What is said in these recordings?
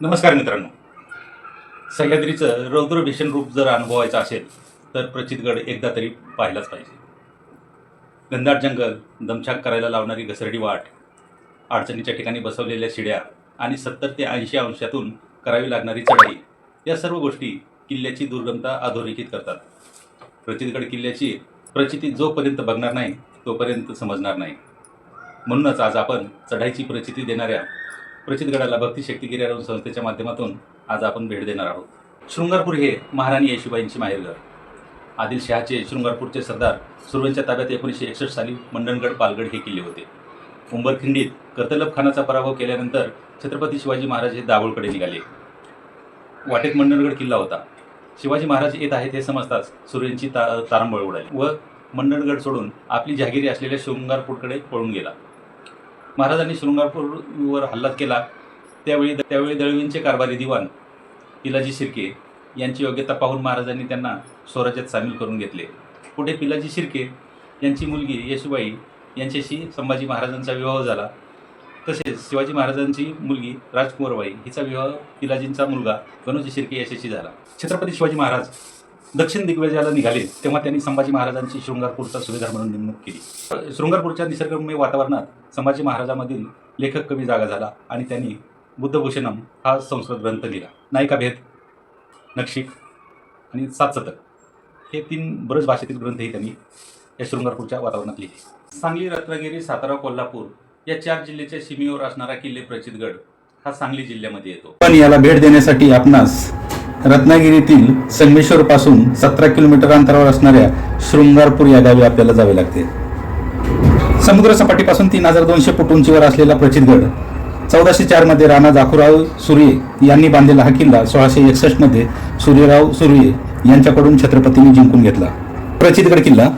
नमस्कार मित्रांनो, सह्याद्रीचं रौद्र भीषण रूप जर अनुभवायचं असेल तर प्रचितगड एकदा तरी पाहिलाच पाहिजे. घनदाट जंगल, दमछाक करायला लावणारी घसरडी वाट, अडचणीच्या ठिकाणी बसवलेल्या शिड्या आणि 70 ते 80 अंशातून करावी लागणारी चढाई, या सर्व गोष्टी किल्ल्याची दुर्गमता अधोरेखित करतात. प्रचितगड किल्ल्याची प्रचिती जोपर्यंत बघणार नाही तोपर्यंत समजणार नाही. म्हणूनच आज आपण चढाईची प्रचिती देणाऱ्या प्रचितगडाला भक्ती शक्ती गिर्यारोहण संस्थेच्या माध्यमातून आज आपण भेट देणार आहोत. शृंगारपूर हे महाराणी येशूबाईंचे माहेरघर. आदिलशहाचे शृंगारपूरचे सरदार सुरवेंच्या ताब्यात 1961 साली मंडणगड पालगड हे किल्ले होते. उंबरखिंडीत कर्तलब खानाचा पराभव केल्यानंतर छत्रपती शिवाजी महाराज हे दाभोळकडे निघाले. वाटेत मंडणगड किल्ला होता. शिवाजी महाराज येत आहेत हे समजताच सुरवेंची तारंबळ उडाली व मंडणगड सोडून आपली जहागिरी असलेल्या शृंगारपूरकडे पळून गेला. महाराजांनी शृंगारपूरवर हल्ला केला. त्यावेळी दळवींचे कारभारी दिवाण पिलाजी शिर्के यांची योग्यता पाहून महाराजांनी त्यांना स्वराज्यात सामील करून घेतले. पुढे पिलाजी शिर्के यांची मुलगी येशूबाई यांच्याशी संभाजी महाराजांचा विवाह झाला. तसेच शिवाजी महाराजांची मुलगी राजकुंवरबाई हिचा विवाह पिलाजींचा मुलगा गणोजी शिर्के याच्याशी झाला. छत्रपती शिवाजी महाराज दक्षिण दिग्विजयाला निघाले तेव्हा त्यांनी संभाजी महाराजांची शृंगारपूरचा सुभेदार म्हणून नेमणूक केली. शृंगारपूरच्या निसर्गरम्य वातावरणात संभाजी महाराजांमधील लेखक कवी जागा झाला आणि त्यांनी बुद्धभूषणम हा संस्कृत ग्रंथ लिहिला. नायिकाभेद, नक्षिक आणि सातसतक हे 3 ब्रज भाषेतील ग्रंथही त्यांनी या शृंगारपूरच्या वातावरणात लिहिले. सांगली, रत्नागिरी, सातारा, कोल्हापूर या 4 जिल्ह्याच्या सीमेवर असणारा किल्ले प्रचितगड हा सांगली जिल्ह्यामध्ये येतो. पण याला भेट देण्यासाठी आपणास रत्नागिरीतील संगमेश्वर पासून 17 किलोमीटर अंतरावर असणाऱ्या शृंगारपूर या गावी आपल्याला जावे लागते. समुद्र सपाटीपासून 3200 फूट उंचीवर असलेला प्रचितगड 1404 मध्ये राणा जाखूराव सुर्वे यांनी बांधलेला हा किल्ला 1661 मध्ये सूर्यराव सुर्वे यांच्याकडून छत्रपतींनी जिंकून घेतला. प्रचितगड किल्ला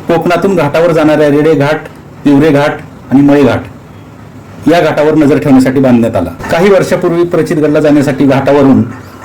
कोकणातून घाटावर जाणाऱ्या रेडे घाट, तिवरे घाट आणि मळे घाट या घाटावर नजर ठेवण्यासाठी बांधण्यात आला. काही वर्षापूर्वी प्रचितगडला जाण्यासाठी घाटावरून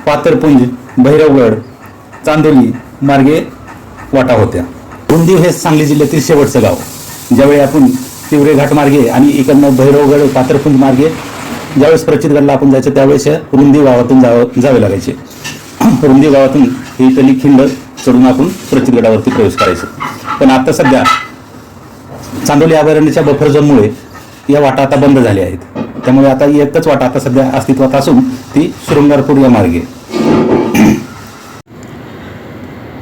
पाथरपुंज, भैरवगड, चांदोली मार्गे वाटा होत्या. रुंदीव हे सांगली जिल्ह्यातील शेवटचं गाव. ज्यावेळी आपण तिवरे घाट मार्गे आणि इकडनं भैरवगड, पाथरपुंज मार्गे ज्यावेळेस प्रचितगडला आपण जायचं त्यावेळेस रुंदीव गावातून जावे लागायचे. रुंदीव गावातून ही इथली खिंड चढून आपण प्रचितगडावरती प्रवेश करायचो. पण आता सध्या चांदोली अभयारण्याच्या बफर झोनमुळे या वाटा आता बंद झाल्या आहेत. त्यामुळे आता एकच वाटा आता सध्या अस्तित्वात असून ती शृंगारपूर या मार्गे.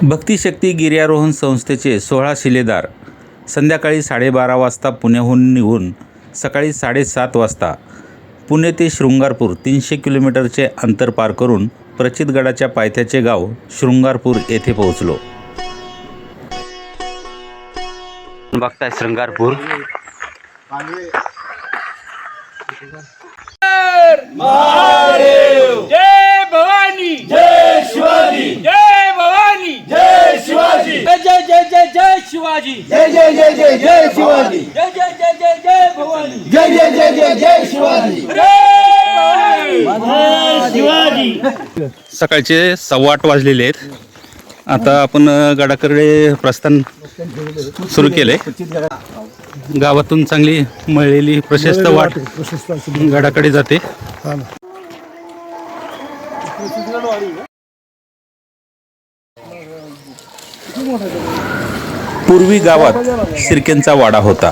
भक्ती शक्ती गिर्यारोहण संस्थेचे 16 शिलेदार संध्याकाळी 12:30 वाजता पुण्याहून निघून सकाळी 7:30 वाजता पुणे ते शृंगारपूर 300 किलोमीटरचे अंतर पार करून प्रचितगडाच्या पायथ्याचे गाव शृंगारपूर येथे पोहोचलो. बघताय शृंगारपूर. महादेव जय भवानी, जय शिवाजी, जय भवानी, जय शिवाजी, जय जय जय जय जय शिवाजी, जय जय जय जय जय शिवाजी, जय जय जय जय जय भवानी, जय जय जय जय जय शिवाजी, जय शिवाजी. सकाळचे 8:15 वाजलेले आहेत. आता आपण गडाकडे प्रस्थान सुरू केले. गावातून चांगली मळलेली प्रशस्त वाट गडाकडे जाते. पूर्वी गावात शिर्केंचा वाडा होता.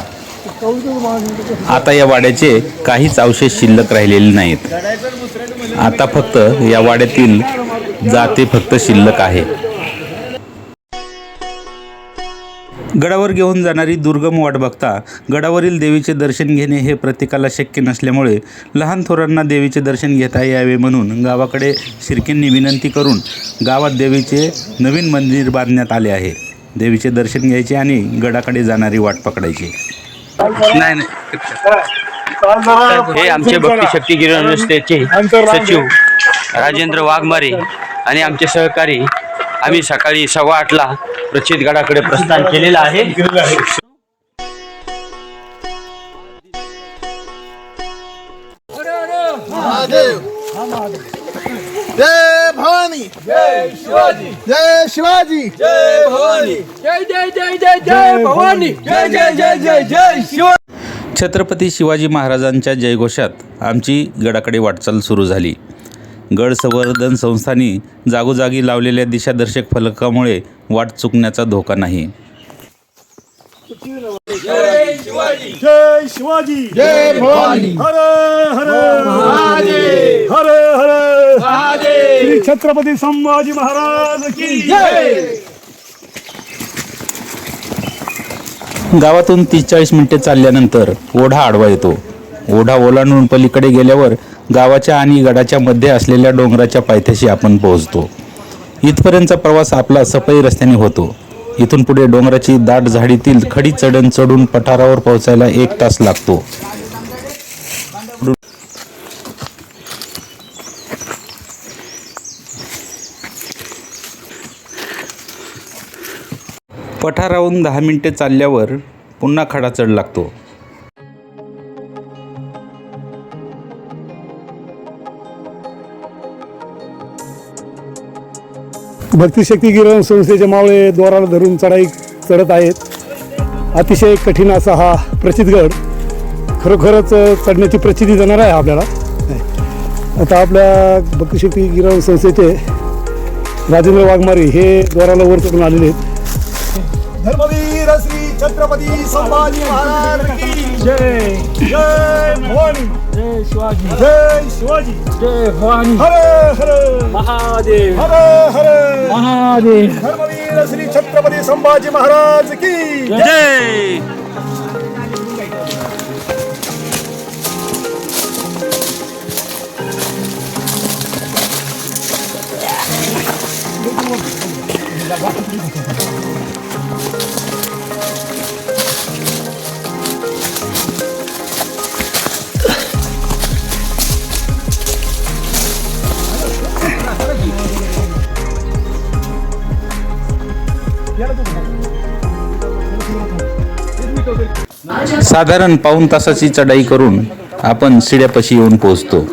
आता या वाड्याचे काहीच अवशेष शिल्लक राहिलेले नाहीत. आता फक्त या वाड्यातील जाते फक्त शिल्लक आहे. गडावर घेऊन जाणारी दुर्गम वाट बघता गडावरील देवीचे दर्शन घेणे हे प्रत्येकाला शक्य नसल्यामुळे लहान थोरांना देवीचे दर्शन घेता यावे म्हणून गावाकडे शिर्केंनी विनंती करून गावात देवीचे नवीन मंदिर बांधण्यात आले आहे. देवीचे दर्शन घ्यायचे आणि गडाकडे जाणारी वाट पकडायची. नाही हे आमचे भक्ती शक्ती गिर्यारोहण संस्थेचे सचिव राजेंद्र वाघमारे आणि आमचे सहकारी आम्ही सकाळी 8:15ला प्रचितगडाकडे प्रस्थान केलेलं आहे. महादेव जय भवानी, जय शिवाजी, जय शिवाजी, जय भवानी, जय जय जय जय जय भवानी, जय जय जय जय जय शिवाजी. छत्रपती शिवाजी महाराजांच्या जयघोषात आमची गडाकडे वाटचाल सुरू झाली. गड संवर्धन संस्थांनी जागोजागी लावलेल्या दिशादर्शक फलकामुळे वाट चुकण्याचा धोका नाही. जय शिवाजी जय भवानी हर हर महादेव हर हर महादेव श्री छत्रपती संभाजी महाराज की जय. गावातून 30-40 मिनिटे चालल्यानंतर ओढा आडवा येतो. ओढा ओलांडून पलीकडे गेल्यावर गावाच्या आणि गडाच्या मध्ये असलेल्या डोंगराच्या पायथ्याशी आपण पोहोचतो. इथपर्यंतचा प्रवास आपला सफाई रस्त्याने होतो. इथून पुढे डोंगराची दाट झाडीतील खडी चढण चढून पठारावर पोहोचायला 1 तास लागतो. पठारावरून 10 मिनिटे चालल्यावर पुन्हा खडा चढ लागतो. भक्तिशक्ती गिरण संस्थेचे मावळे द्वाराला धरून चढाई चढत आहेत. अतिशय कठीण असा हा प्रचितगड खरोखरच चढण्याची प्रचिती देणार आहे आपल्याला. आता आपल्या भक्तिशक्ती गिरण संस्थेचे राजेंद्र वाघमारे हे द्वाराला वर चढून आलेले आहेत. धर्मवीर श्री छत्रपती संभाजी महाराज की जय. जय भवानी जय शिवाजी जय शिवाजी जय भवानी हर हर महादेव हर हर महादेव. धर्मवीर श्री छत्रपती संभाजी महाराज की जय. साधारण पाऊण तासाची चढाई करून आपण शिड्यापाशी येऊन पोहोचतो.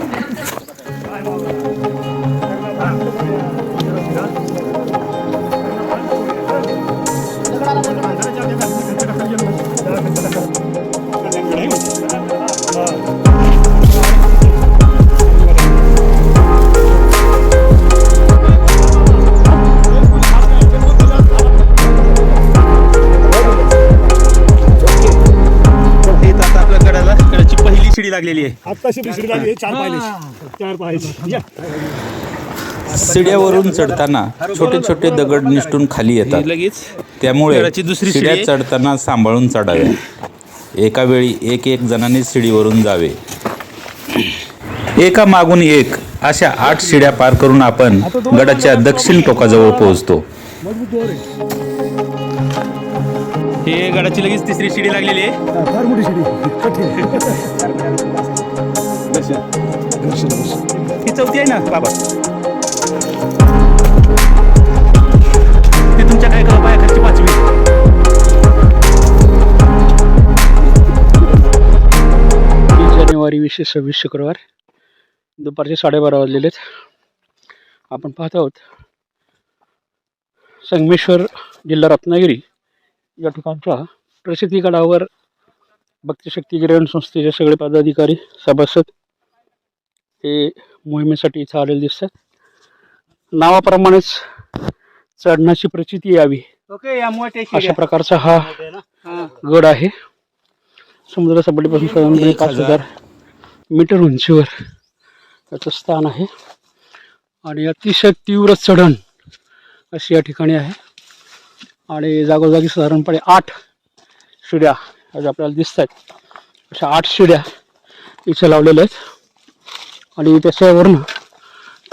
लागलेली आहे. आत्ताशी दुसरी लागली 4 पायरी. शिड्यावरून चढताना छोटे छोटे दगड निसटून खाली येतात. त्यामुळे शिड्या चढताना सांभाळून चढावे. एका वेळी एक जणांनी शिडीवरून जावे. एका मागून एक अशा 8 शिड्या पार करून आपण गडाच्या दक्षिण टोकाजवळ पोहोचतो. हे गडाची लगेच 3री शिडी लागलेली आहे. फार मोठी शिडी ही 4थी आहे ना बाबा. ती तुमच्या काय पायाखालची 5वी. जानेवारी 2026 शुक्रवार दुपारचे 12:30 वाजलेले आहेत. आपण पाहत आहोत संगमेश्वर जिल्हा रत्नागिरी या ठिकाणच्या प्रसिद्धी गडावर भक्तिशक्ती गिरण संस्थेचे सगळे पदाधिकारी सभासद हे मोहिमेसाठी इथं आलेले दिसतात. नावाप्रमाणेच चढण्याची प्रचिती यावी अशा प्रकारचा हा गड आहे. समुद्र सपाटीपासून साधारणपणे 5000 मीटर उंचीवर याचं स्थान आहे आणि अतिशय तीव्र चढण अशी या ठिकाणी आहे. आणि जागोजागी साधारणपणे 8 शिड्या आज आपल्याला दिसत आहेत. अशा 8 शिड्या इथे लावलेल्या आहेत आणि त्याच्यावरून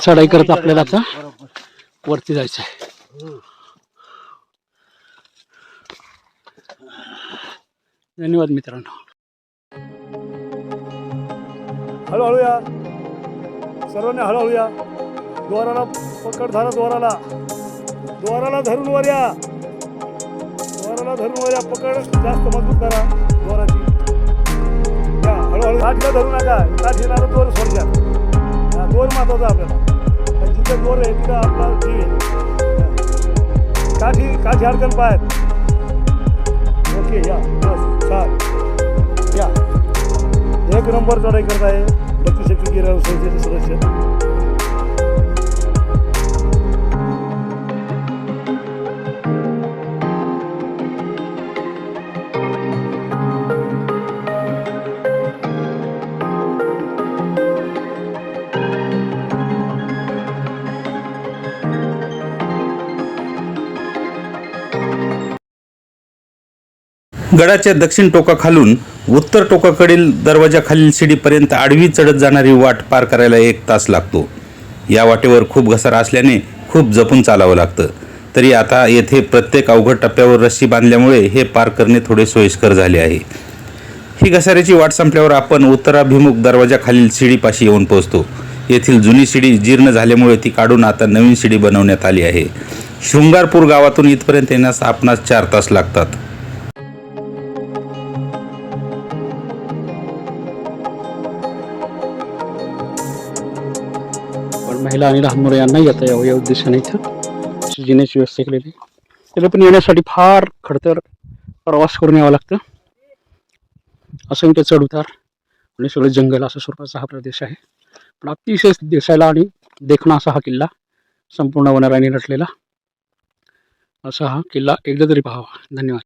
चढाई करत आपल्याला आता वरती जायचं आहे. धन्यवाद मित्रांनो. हळूहळू या सर्वांनी हळूहळू या. द्वाराला पकड धरा. द्वाराला धरून वर या. द्वाराला धरून वर या. पकड जास्त मजबूत करा द्वाराची. या हळूहळू. काठीला धरू नका. काठीला दोर सोड द्या. दोर महत्वाचा आपल्याला. जिथं दोर आहे तिथं आपला जीव आहे. काठी अडकन पायात. ओके या बस. 7 या. 1 नंबर चढाई करत आहे. भक्तिशक्ती गिरण संस्थेचे सदस्य. गडाच्या दक्षिण टोकाखालून उत्तर टोकाकडील दरवाजाखालील शिडीपर्यंत आडवी चढत जाणारी वाट पार करायला 1 तास लागतो. या वाटेवर खूप घसारा असल्याने खूप जपून चालावं लागतं. तरी आता येथे प्रत्येक अवघड टप्प्यावर रस्सी बांधल्यामुळे हे पार करणे थोडे सोयीस्कर झाले आहे. ही घसाऱ्याची वाट संपल्यावर आपण उत्तराभिमुख दरवाजाखालील शिडीपाशी येऊन पोहोचतो. येथील जुनी शिडी जीर्ण झाल्यामुळे ती काढून आता नवीन शिडी बनवण्यात आली आहे. शृंगारपूर गावातून इथपर्यंत येण्यास आपणास 4 तास लागतात. पण महिला आणि लहान मुलं यांना येता यावं या उद्देशाने इथं अशी जिण्याची व्यवस्था केलेली आहे. त्याला पण येण्यासाठी फार खडतर प्रवास करून यावं लागतं. असंख्य चढ उतार आणि सगळे जंगल असा स्वरूपाचा हा प्रदेश आहे. पण अतिशय दिसायला आणि देखणा असा हा किल्ला, संपूर्ण वनराईने नटलेला असा हा किल्ला एकदा तरी पाहावा. धन्यवाद.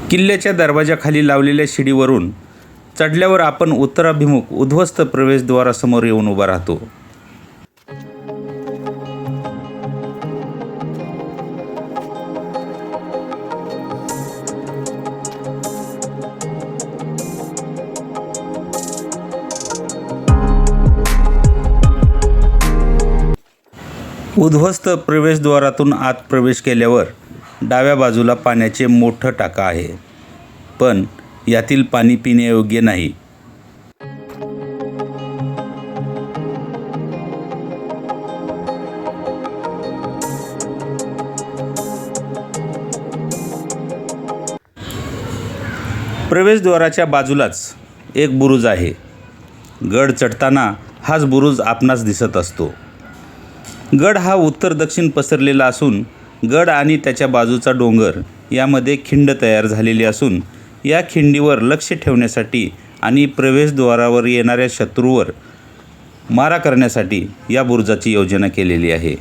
किल्ल्याच्या दरवाजाखाली लावलेल्या शिडीवरून चढल्यावर आपण उत्तराभिमुख उद्ध्वस्त प्रवेशद्वारासमोर येऊन उभा राहतो. उद्ध्वस्त प्रवेशद्वारातून आत प्रवेश केल्यावर डाव्या बाजूला पाण्याचे मोठं टाका आहे, पण यातील पाणी पिण्यायोग्य नाही. प्रवेशद्वाराच्या बाजूलाच एक बुरुज आहे. गड चढताना हाच बुरुज आपणास दिसत असतो. गड हा उत्तर दक्षिण पसरलेला असून गड आणि त्याच्या बाजूचा डोंगर यामध्ये खिंड तयार झालेली असून या खिंडीवर लक्ष ठेवण्यासाठी आणि प्रवेशद्वारावर येणाऱ्या शत्रूवर मारा करण्यासाठी या बुरुजाची योजना केलेली आहे.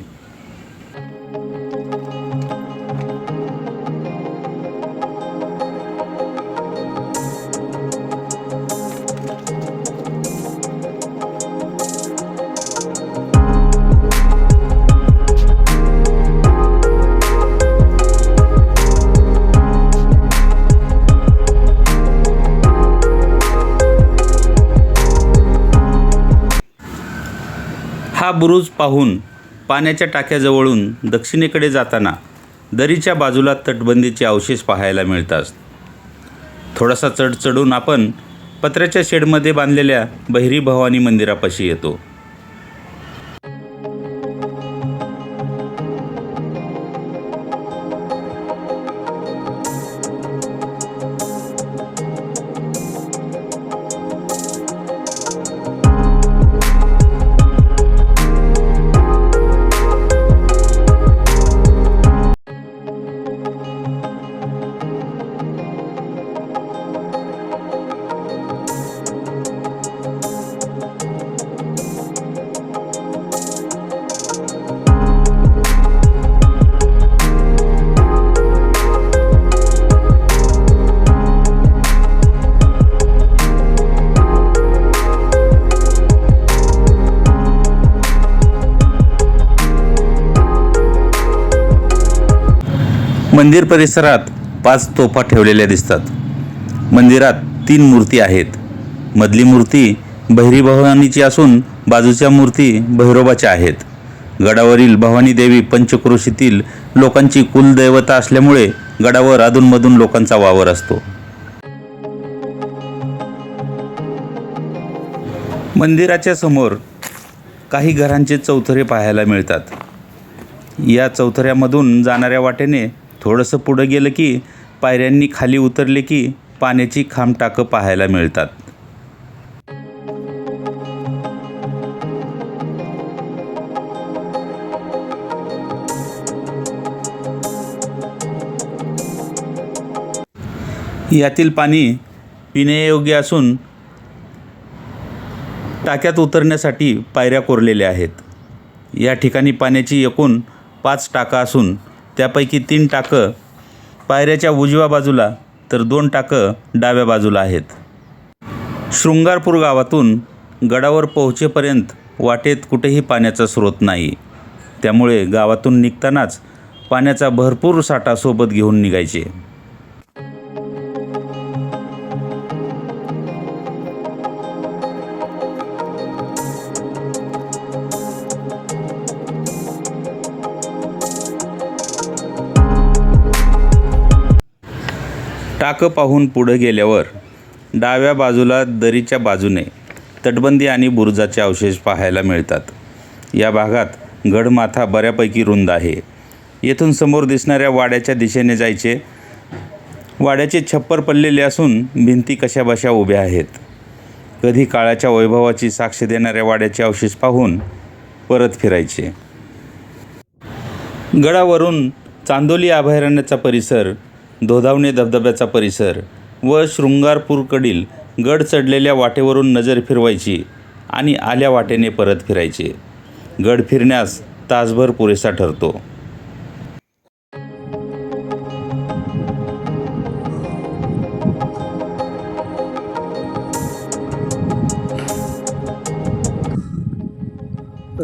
हा बुरुज पाहून पाण्याच्या टाक्याजवळून दक्षिणेकडे जाताना दरीच्या बाजूला तटबंदीचे अवशेष पाहायला मिळतात. थोडासा चढ चढून आपण पत्र्याच्या शेडमध्ये बांधलेल्या बहिरी भवानी मंदिरापाशी येतो. मंदिर परिसरात 5 तोफा ठेवलेल्या दिसतात. मंदिरात 3 मूर्ती आहेत. मधली मूर्ती बहिरी भवानीची असून बाजूच्या मूर्ती भैरोबाच्या आहेत. गडावरील भवानी देवी पंचक्रोशीतील लोकांची कुलदैवता असल्यामुळे गडावर अधूनमधून लोकांचा वावर असतो. मंदिराच्या समोर काही घरांचे चौथरे पाहायला मिळतात. या चौथऱ्यामधून जाणाऱ्या वाटेने थोडंसं पुढं गेलं की पायऱ्यांनी खाली उतरले की पाण्याची खांबटाकं पाहायला मिळतात. यातील पाणी पिण्यायोग्य असून टाक्यात उतरण्यासाठी पायऱ्या कोरलेल्या आहेत. या ठिकाणी पाण्याची एकूण 5 टाका असून त्यापैकी 3 टाकं पायऱ्याच्या उजव्या बाजूला तर 2 टाकं डाव्या बाजूला आहेत. शृंगारपूर गावातून गडावर पोहोचेपर्यंत वाटेत कुठेही पाण्याचा स्रोत नाही. त्यामुळे गावातून निघतानाच पाण्याचा भरपूर साठा सोबत घेऊन निघायचे. टाकं पाहून पुढे गेल्यावर डाव्या बाजूला दरीच्या बाजूने तटबंदी आणि बुरुजाचे अवशेष पाहायला मिळतात. या भागात गडमाथा बऱ्यापैकी रुंद आहे. येथून समोर दिसणाऱ्या वाड्याच्या दिशेने जायचे. वाड्याचे छप्पर पडलेले असून भिंती कशाबशा उभ्या आहेत. कधी काळाच्या वैभवाची साक्ष देणाऱ्या वाड्याचे अवशेष पाहून परत फिरायचे. गडावरून चांदोली अभयारण्याचा परिसर, धोधावणे धबधब्याचा परिसर व शृंगारपूरकडील गड चढलेल्या वाटेवरून नजर फिरवायची आणि आल्या वाटेने परत फिरायचे. गड फिरण्यास तासभर पुरेसा ठरतो.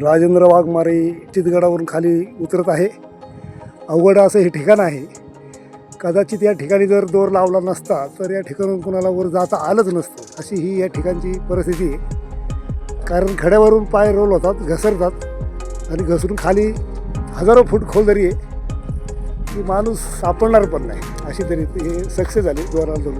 राजेंद्र वाघमारे चितगडावरून खाली उतरत आहे. अवघड असं हे ठिकाण आहे. कदाचित या ठिकाणी जर दोर लावला नसता तर या ठिकाणून कुणाला वर जाता आलंच नसतं, अशी ही या ठिकाणची परिस्थिती आहे. कारण खड्यावरून पाय रोल होतात, घसरतात आणि घसरून खाली हजारो फूट खोल दरी आहे की माणूस सापडणार पण नाही, अशी तरी हे सक्सेस झाली दोराला धरून.